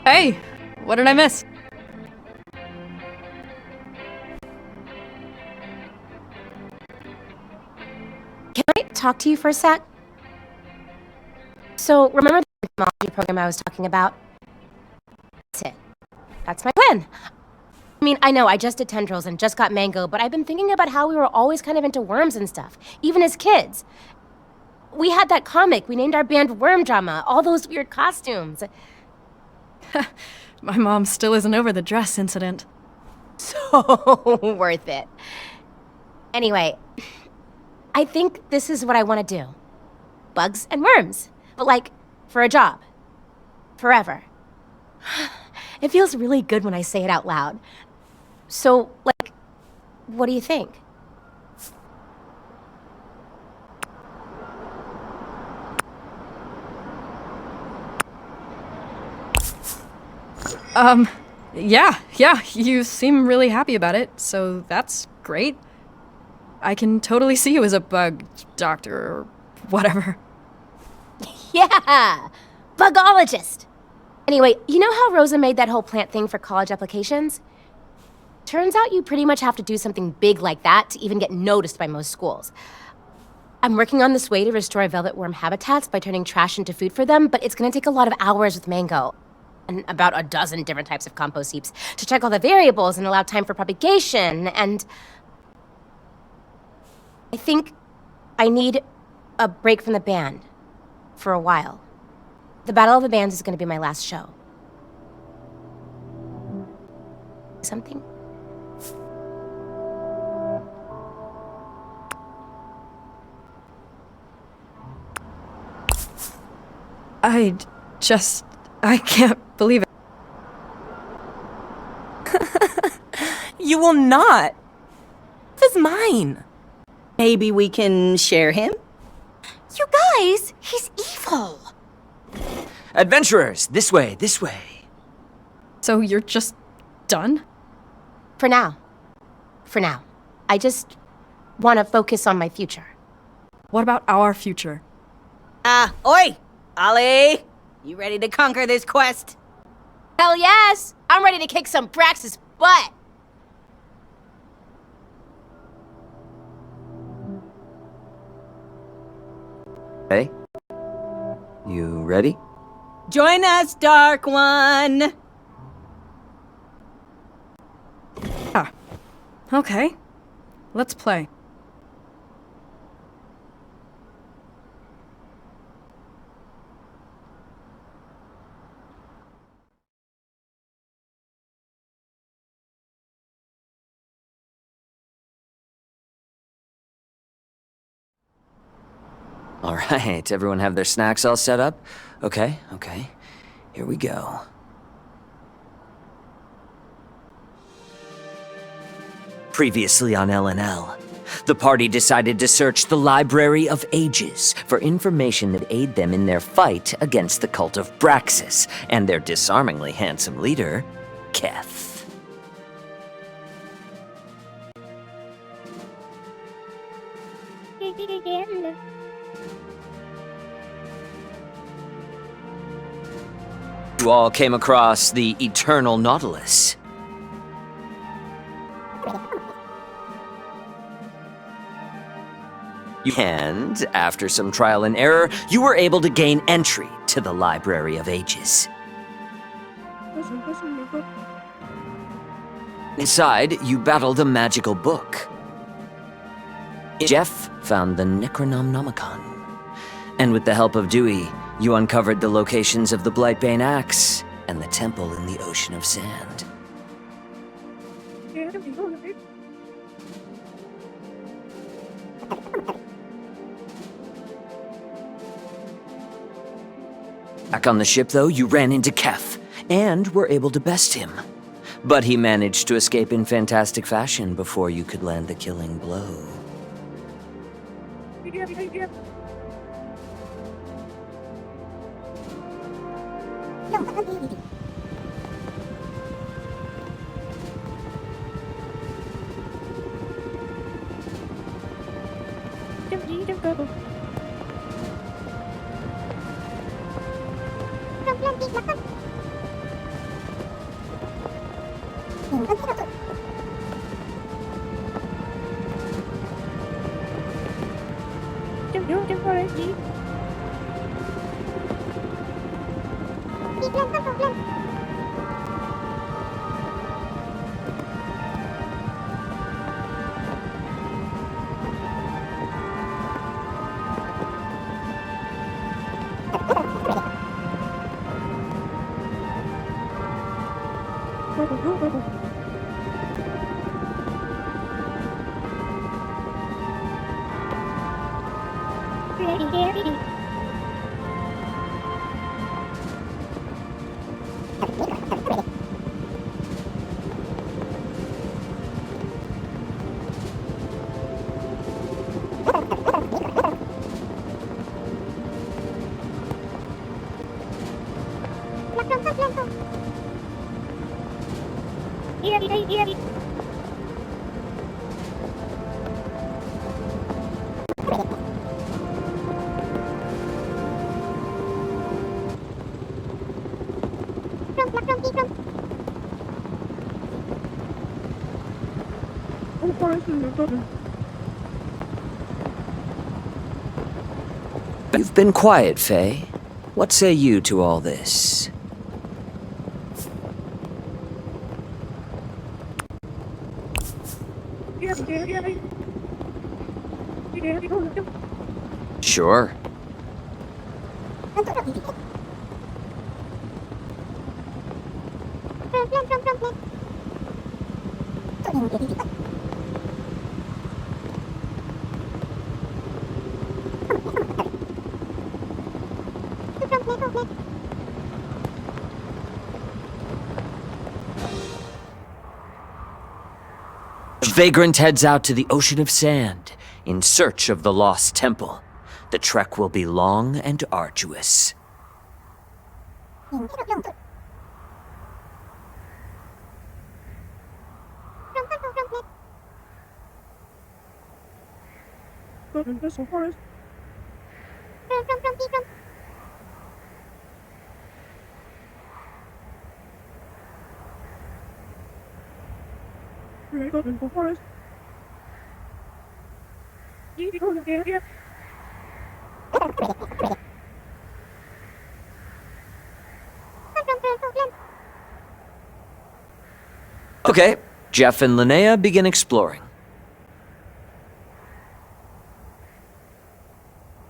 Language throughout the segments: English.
Hey, what did I miss? Can I talk to you for a sec? So, remember the technology program I was talking about? That's it. That's my plan. I mean, I know I just did tendrils and just got mango, but I've been thinking about how we were always kind of into worms and stuff, even as kids. We had that comic, we named our band Worm Drama, all those weird costumes. My mom still isn't over the dress incident. So worth it. Anyway, I think this is what I want to do. Bugs and worms. But like, for a job. Forever. It feels really good when I say it out loud. So, like, what do you think? Yeah, you seem really happy about it, so that's great. I can totally see you as a bug doctor or whatever. Yeah! Bugologist! Anyway, you know how Rosa made that whole plant thing for college applications? Turns out you pretty much have to do something big like that to even get noticed by most schools. I'm working on this way to restore velvet worm habitats by turning trash into food for them, but it's gonna take a lot of hours with mango. And about a dozen different types of compost heaps to check all the variables and allow time for propagation, and I think I need a break from the band for a while. The Battle of the Bands is going to be my last show. Something? I can't believe it. You will not. This is mine. Maybe we can share him? You guys, he's evil. Adventurers, this way, this way. So you're just done? For now. For now. I just want to focus on my future. What about our future? Oi! Ollie! You ready to conquer this quest? Hell yes! I'm ready to kick some Brax's butt! Hey? You ready? Join us, Dark One! Okay. Let's play. All right, everyone have their snacks all set up? Okay. Here we go. Previously on LNL, the party decided to search the Library of Ages for information that aid them in their fight against the cult of Braxis and their disarmingly handsome leader, Keth. You all came across the Eternal Nautilus. And, after some trial and error, you were able to gain entry to the Library of Ages. Inside, you battled a magical book. Jeff found the Necronomicon. And with the help of Dewey, you uncovered the locations of the Blightbane Axe and the temple in the Ocean of Sand. Back on the ship, though, you ran into Keth and were able to best him. But he managed to escape in fantastic fashion before you could land the killing blow. You've been quiet, Faye. What say you to all this? Sure. The vagrant heads out to the ocean of sand in search of the lost temple. The trek will be long and arduous. Okay, Jeff and Linnea begin exploring.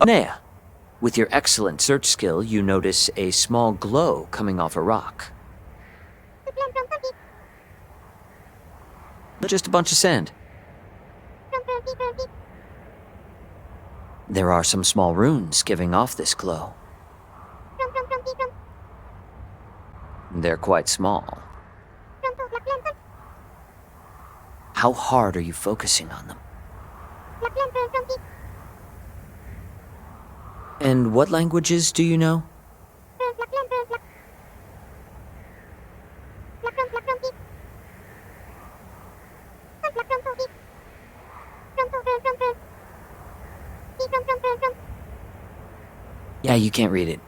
Linnea, with your excellent search skill, you notice a small glow coming off a rock. Just a bunch of sand. There are some small runes giving off this glow. They're quite small. How hard are you focusing on them? And what languages do you know? Yeah, you can't read it.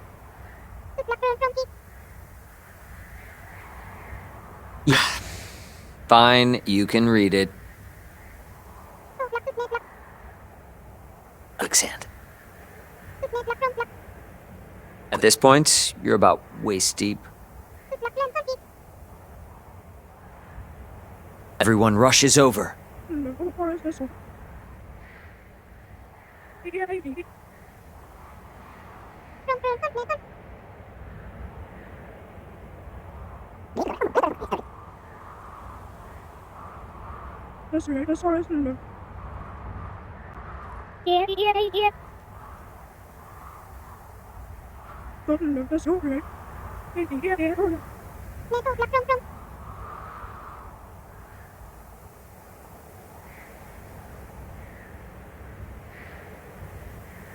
Yeah. Fine, you can read it. Quicksand. At this point, you're about waist deep. Everyone rushes over.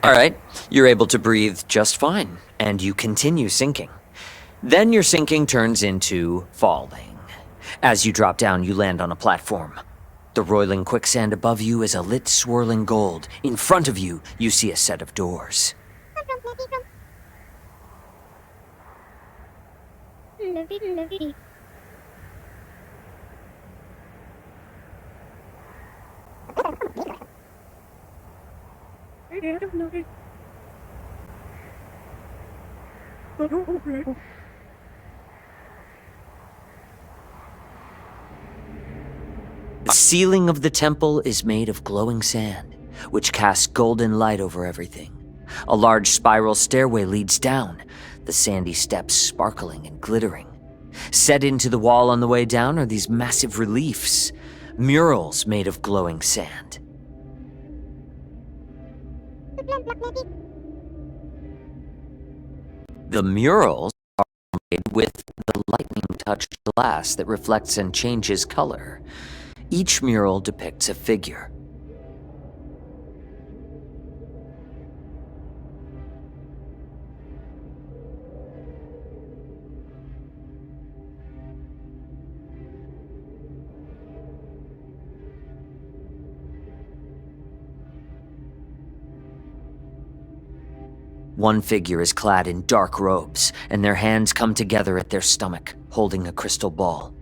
All right, you're able to breathe just fine, and you continue sinking. Then your sinking turns into falling. As you drop down, you land on a platform. The roiling quicksand above you is a lit, swirling gold. In front of you, you see a set of doors. The ceiling of the temple is made of glowing sand, which casts golden light over everything. A large spiral stairway leads down, the sandy steps sparkling and glittering. Set into the wall on the way down are these massive reliefs, murals made of glowing sand. The murals are made with the lightning-touched glass that reflects and changes color. Each mural depicts a figure. One figure is clad in dark robes, and their hands come together at their stomach, holding a crystal ball.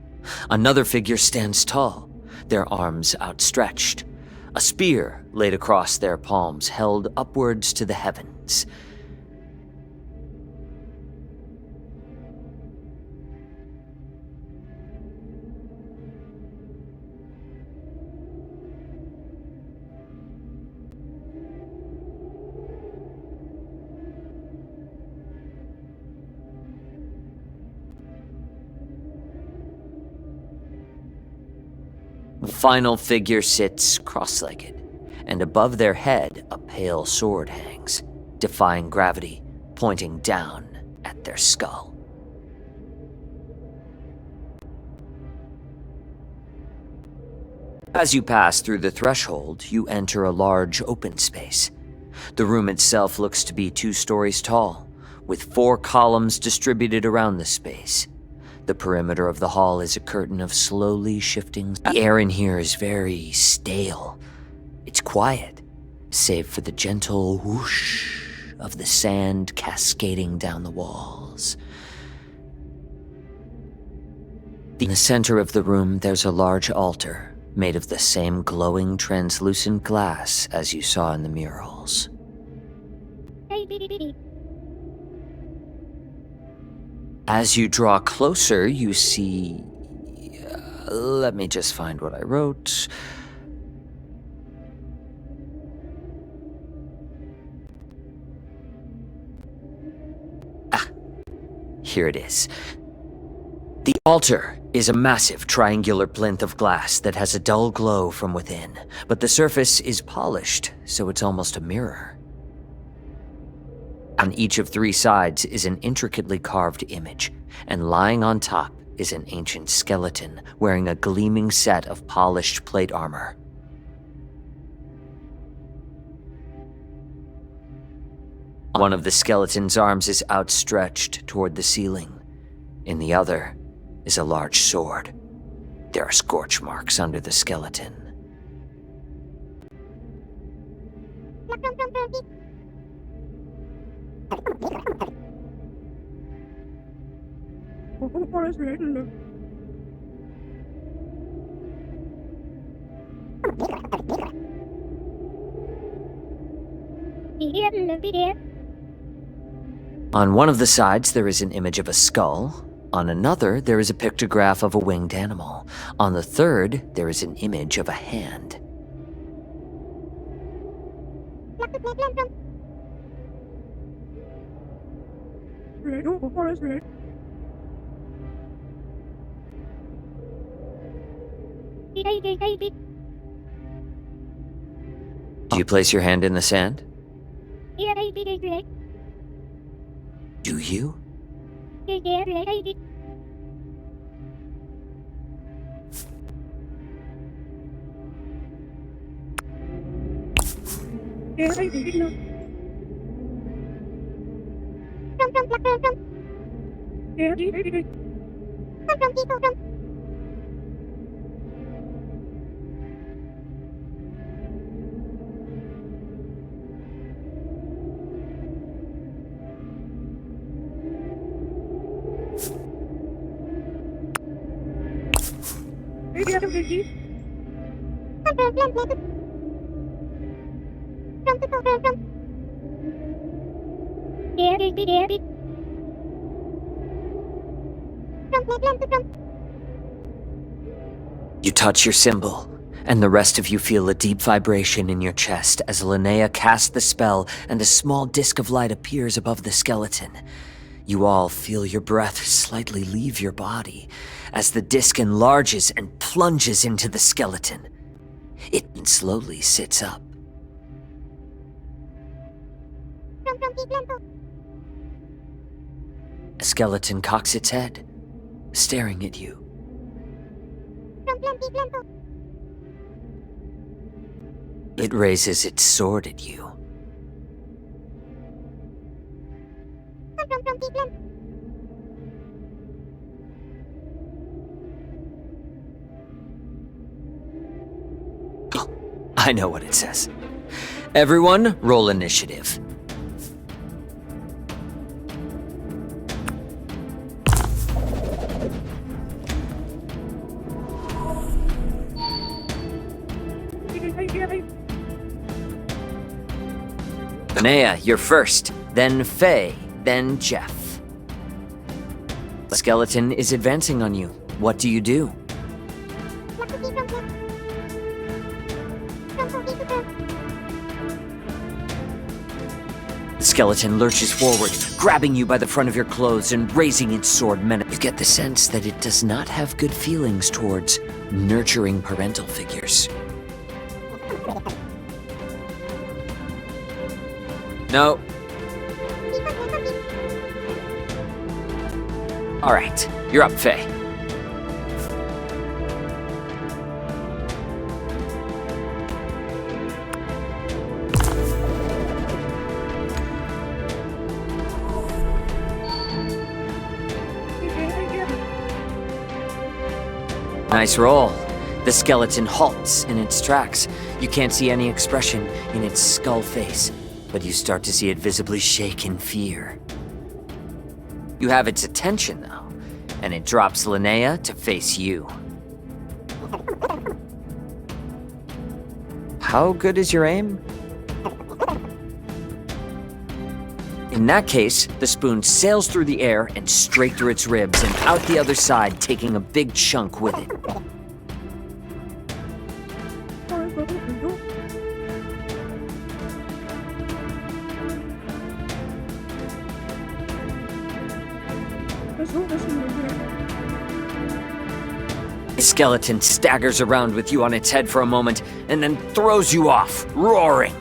Another figure stands tall, their arms outstretched, a spear laid across their palms held upwards to the heavens. The final figure sits cross-legged, and above their head a pale sword hangs, defying gravity, pointing down at their skull. As you pass through the threshold, you enter a large open space. The room itself looks to be 2 stories tall, with 4 columns distributed around the space. The perimeter of the hall is a curtain of slowly shifting. The air in here is very stale. It's quiet, save for the gentle whoosh of the sand cascading down the walls. In the center of the room, there's a large altar made of the same glowing, translucent glass as you saw in the murals. As you draw closer, you see... let me just find what I wrote. Here it is. The altar is a massive triangular plinth of glass that has a dull glow from within, but the surface is polished, so it's almost a mirror. On each of 3 sides is an intricately carved image, and lying on top is an ancient skeleton wearing a gleaming set of polished plate armor. One of the skeleton's arms is outstretched toward the ceiling. In the other is a large sword. There are scorch marks under the skeleton. On one of the sides, there is an image of a skull. On another, there is a pictograph of a winged animal. On the third, there is an image of a hand. Do you place your hand in the sand? Do you? You touch your symbol, and the rest of you feel a deep vibration in your chest as Linnea casts the spell and a small disc of light appears above the skeleton. You all feel your breath slightly leave your body as the disc enlarges and plunges into the skeleton. It slowly sits up. A skeleton cocks its head, staring at you. It raises its sword at you. Oh, I know what it says. Everyone, roll initiative. Linnea, you're first, then Faye, then Jeff. The skeleton is advancing on you. What do you do? The skeleton lurches forward, grabbing you by the front of your clothes and raising its sword. You get the sense that it does not have good feelings towards nurturing parental figures. No. All right, you're up, Faye. Nice roll. The skeleton halts in its tracks. You can't see any expression in its skull face, but you start to see it visibly shake in fear. You have its attention, though, and it drops Linnea to face you. How good is your aim? In that case, the spoon sails through the air and straight through its ribs and out the other side, taking a big chunk with it. The skeleton staggers around with you on its head for a moment and then throws you off, roaring.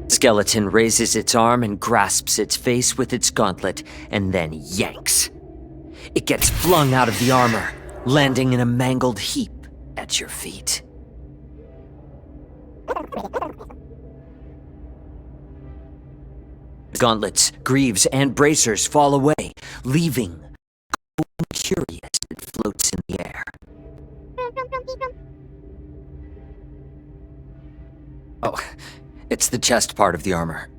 Skeleton raises its arm and grasps its face with its gauntlet, and then yanks. It gets flung out of the armor, landing in a mangled heap at your feet. Gauntlets, greaves, and bracers fall away, leaving a curious that floats in the air. Oh, it's the chest part of the armor.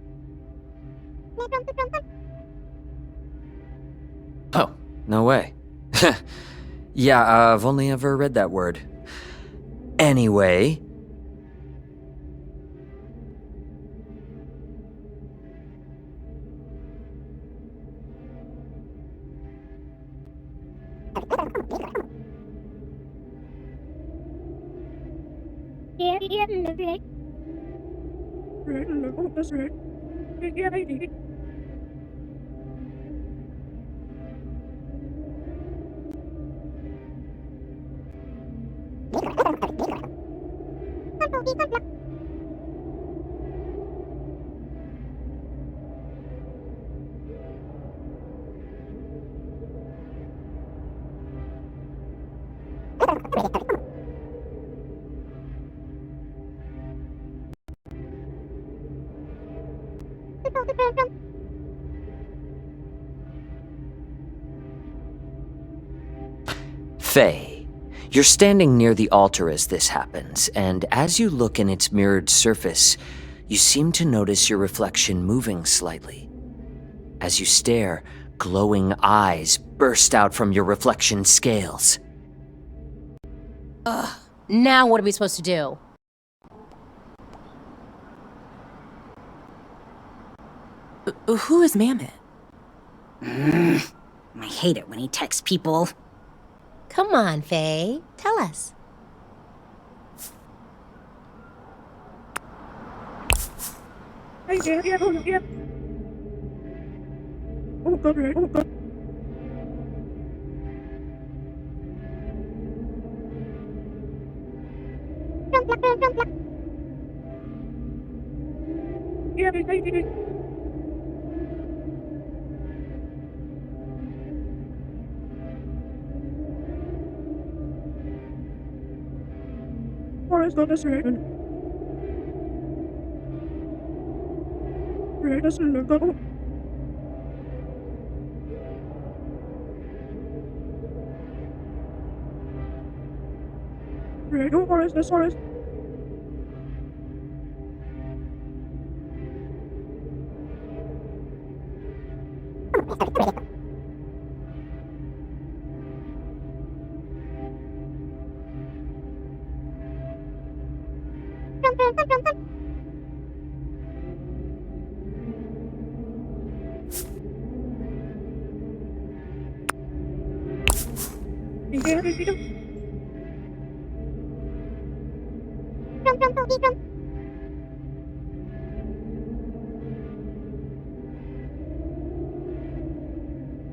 Oh, no way. Yeah, I've only ever read that word. Anyway. Faye, You're standing near the altar as this happens, and as you look in its mirrored surface, you seem to notice your reflection moving slightly. As you stare, glowing eyes burst out from your reflection scales. Now what are we supposed to do? Who is Mammoth? I hate it when he texts people. Come on, Faye. Tell us.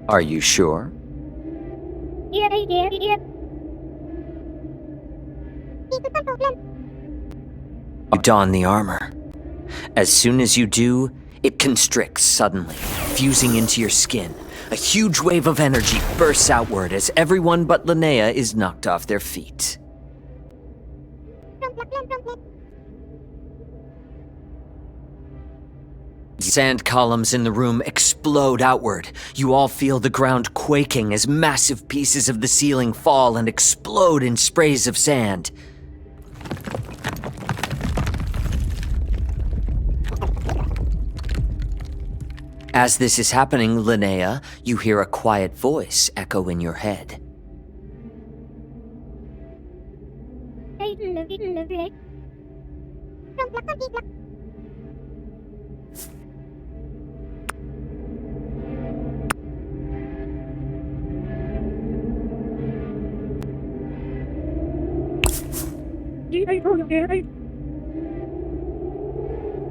Are you sure? You don the armor. As soon as you do, it constricts suddenly, fusing into your skin. A huge wave of energy bursts outward as everyone but Linnea is knocked off their feet. Sand columns in the room explode outward. You all feel the ground quaking as massive pieces of the ceiling fall and explode in sprays of sand. As this is happening, Linnea, you hear a quiet voice echo in your head.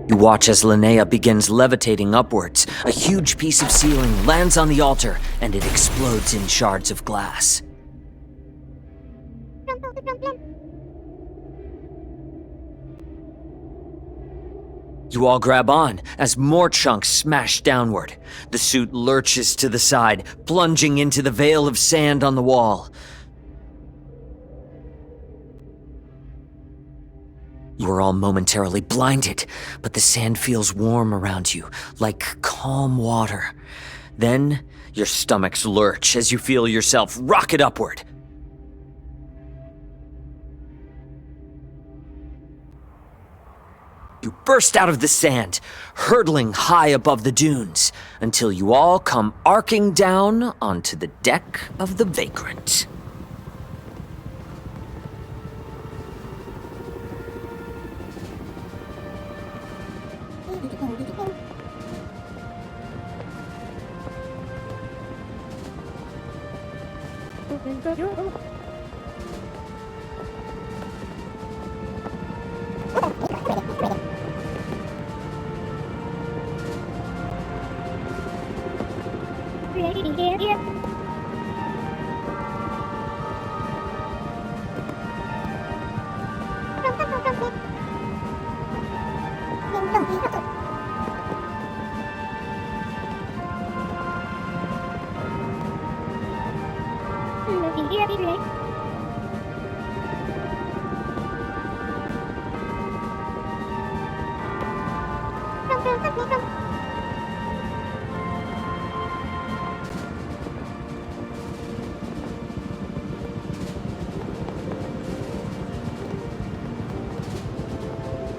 You watch as Linnea begins levitating upwards. A huge piece of ceiling lands on the altar, and it explodes in shards of glass. You all grab on as more chunks smash downward. The suit lurches to the side, plunging into the veil of sand on the wall. You are all momentarily blinded, but the sand feels warm around you, like calm water. Then, your stomachs lurch as you feel yourself rocket upward. You burst out of the sand, hurtling high above the dunes, until you all come arcing down onto the deck of the Vagrant.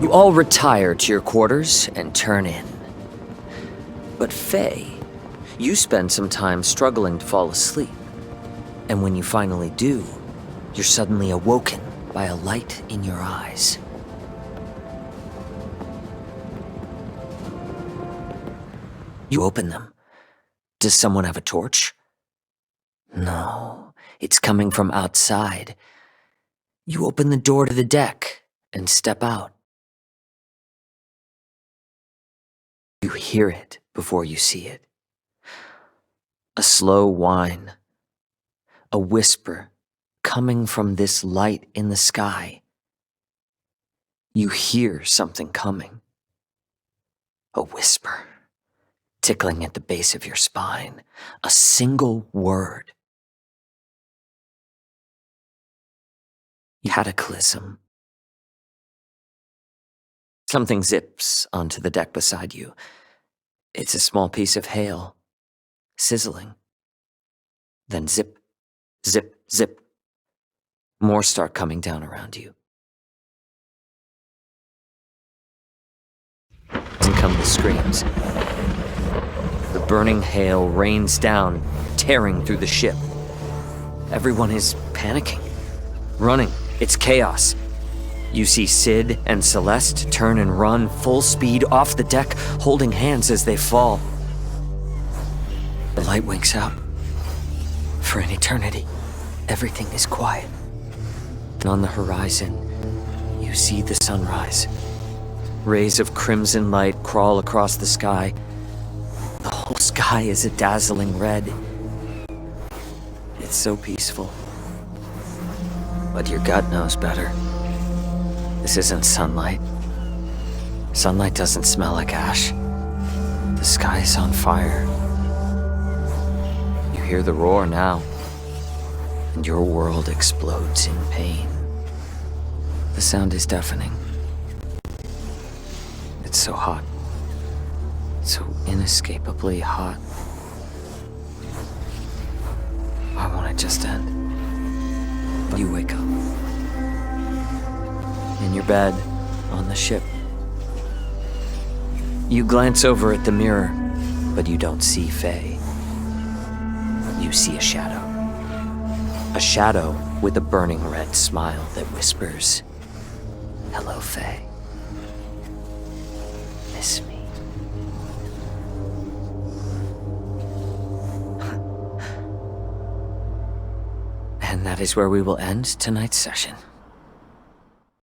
You all retire to your quarters and turn in. But Faye, you spend some time struggling to fall asleep. And when you finally do, you're suddenly awoken by a light in your eyes. You open them. Does someone have a torch? No, it's coming from outside. You open the door to the deck and step out. You hear it before you see it. A slow whine. A whisper coming from this light in the sky. You hear something coming. A whisper, tickling at the base of your spine. A single word. Cataclysm. Something zips onto the deck beside you. It's a small piece of hail, sizzling. Then zip, zip, zip. More start coming down around you. And come the screams. The burning hail rains down, tearing through the ship. Everyone is panicking, running. It's chaos. You see Sid and Celeste turn and run full speed off the deck, holding hands as they fall. The light winks out. For an eternity, everything is quiet. And on the horizon, you see the sunrise. Rays of crimson light crawl across the sky. The whole sky is a dazzling red. It's so peaceful. But your gut knows better. This isn't sunlight. Sunlight doesn't smell like ash. The sky is on fire. You hear the roar now, and your world explodes in pain. The sound is deafening. It's so hot. So inescapably hot. Why won't it just end? But you wake up. In your bed, on the ship. You glance over at the mirror, but you don't see Faye. You see a shadow. A shadow with a burning red smile that whispers, "Hello, Faye. Miss me." And that is where we will end tonight's session.